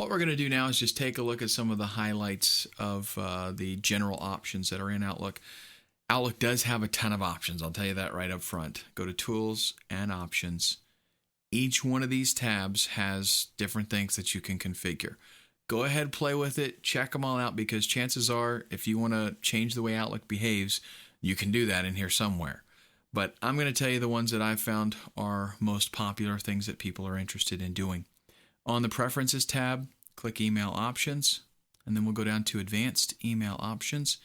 What we're going to do now is just take a look at some of the highlights of the general options that are in Outlook. Outlook does have a ton of options. I'll tell you that right up front. Go to Tools and Options. Each one of these tabs has different things that you can configure. Go ahead, play with it, check them all out, because chances are if you want to change the way Outlook behaves, you can do that in here somewhere. But I'm going to tell you the ones that I've found are most popular things that people are interested in doing. On the Preferences tab, click Email Options, and then we'll go down to Advanced Email Options.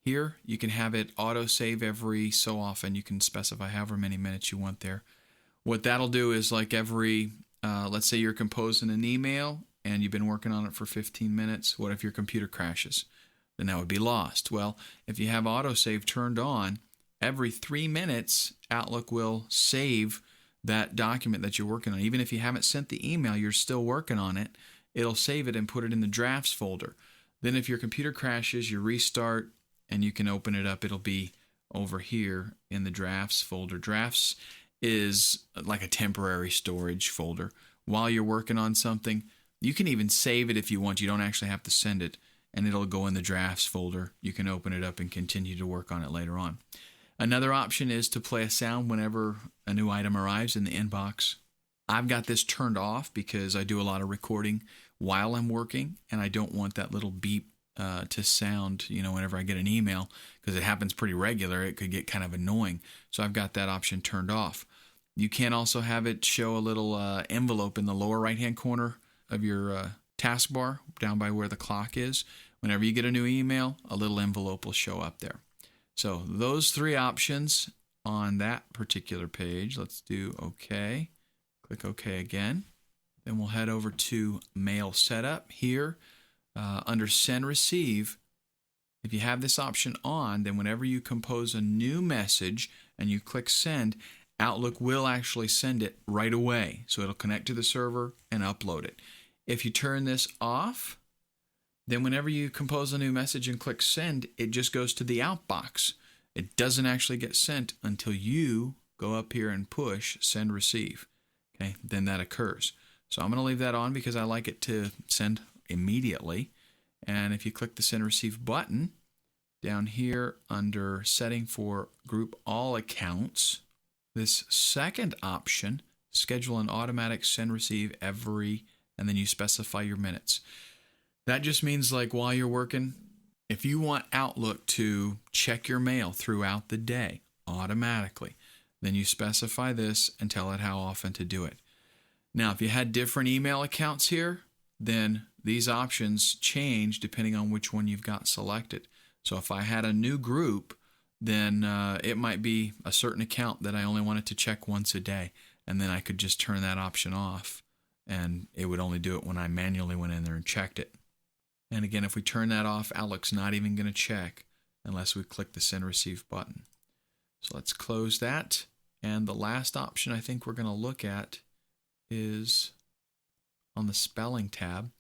Here, you can have it auto-save every so often. You can specify however many minutes you want there. What that'll do is, like every, let's say you're composing an email and you've been working on it for 15 minutes. What if your computer crashes? Then that would be lost. Well, if you have autosave turned on, every 3 minutes, Outlook will save that document that you're working on. Even if you haven't sent the email, you're still working on it. It'll save it and put it in the drafts folder. Then if your computer crashes, you restart and you can open it up. It'll be over here in the drafts folder. Drafts is like a temporary storage folder. While you're working on something, you can even save it if you want. You don't actually have to send it, and it'll go in the drafts folder. You can open it up and continue to work on it later on. Another option is to play a sound whenever a new item arrives in the inbox. I've got this turned off because I do a lot of recording while I'm working, and I don't want that little beep to sound, whenever I get an email, because it happens pretty regular. It could get kind of annoying. So I've got that option turned off. You can also have it show a little envelope in the lower right-hand corner of your taskbar, down by where the clock is. Whenever you get a new email, a little envelope will show up there. So those three options on that particular page. Let's do OK. Click OK again. Then we'll head over to Mail Setup here. Under Send Receive, if you have this option on, then whenever you compose a new message and you click Send, Outlook will actually send it right away. So it'll connect to the server and upload it. If you turn this off, then whenever you compose a new message and click Send, it just goes to the outbox. It doesn't actually get sent until you go up here and push Send Receive. Okay, then that occurs. So I'm going to leave that on because I like it to send immediately. And if you click the Send Receive button down here under Setting for Group All Accounts, this second option, schedule an automatic send receive every, and then you specify your minutes. That just means, like, while you're working, if you want Outlook to check your mail throughout the day automatically, then you specify this and tell it how often to do it. Now, if you had different email accounts here, then these options change depending on which one you've got selected. So if I had a new group, then it might be a certain account that I only wanted to check once a day, and then I could just turn that option off, and it would only do it when I manually went in there and checked it. And again, if we turn that off, Outlook's not even going to check unless we click the Send Receive button. So let's close that. And the last option I think we're going to look at is on the Spelling tab.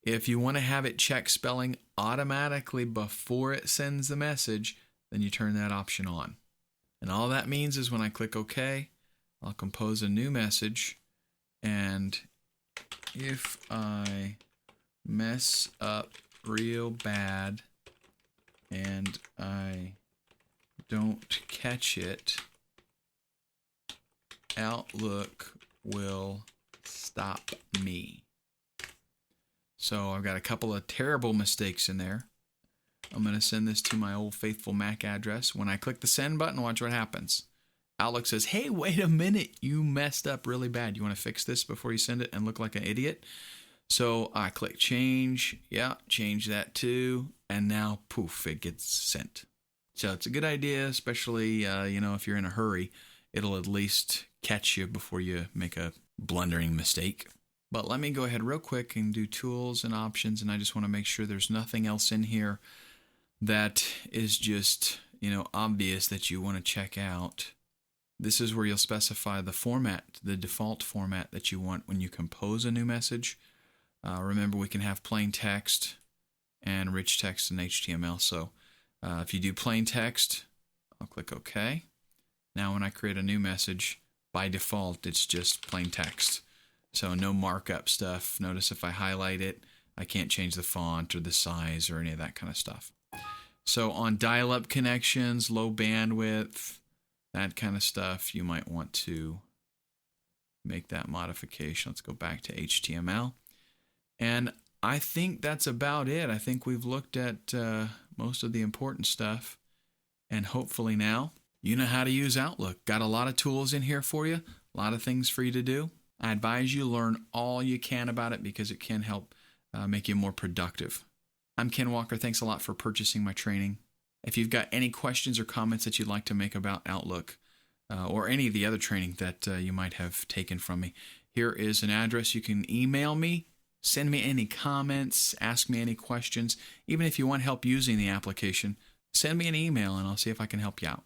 If you want to have it check spelling automatically before it sends the message, then you turn that option on. And all that means is when I click OK, I'll compose a new message. And if I mess up real bad and I don't catch it, Outlook will stop me. So I've got a couple of terrible mistakes in there. I'm going to send this to my old faithful Mac address. When I click the send button, watch what happens. Outlook says, hey, wait a minute, you messed up really bad. You want to fix this before you send it and look like an idiot? So I click change. Yeah, change that too. And now, poof, it gets sent. So it's a good idea, especially, if you're in a hurry. It'll at least catch you before you make a blundering mistake. But let me go ahead real quick and do tools and options. And I just want to make sure there's nothing else in here that is just, obvious that you want to check out. This is where you'll specify the format, the default format that you want when you compose a new message. Remember, we can have plain text and rich text in HTML. So if you do plain text, I'll click OK. Now when I create a new message, by default, it's just plain text. So no markup stuff. Notice if I highlight it, I can't change the font or the size or any of that kind of stuff. So on dial-up connections, low bandwidth, that kind of stuff, you might want to make that modification. Let's go back to HTML. And I think that's about it. I think we've looked at most of the important stuff. And hopefully now you know how to use Outlook. Got a lot of tools in here for you, a lot of things for you to do. I advise you learn all you can about it because it can help make you more productive. I'm Ken Walker. Thanks a lot for purchasing my training. If you've got any questions or comments that you'd like to make about Outlook or any of the other training that you might have taken from me, here is an address. You can email me, send me any comments, ask me any questions. Even if you want help using the application, send me an email and I'll see if I can help you out.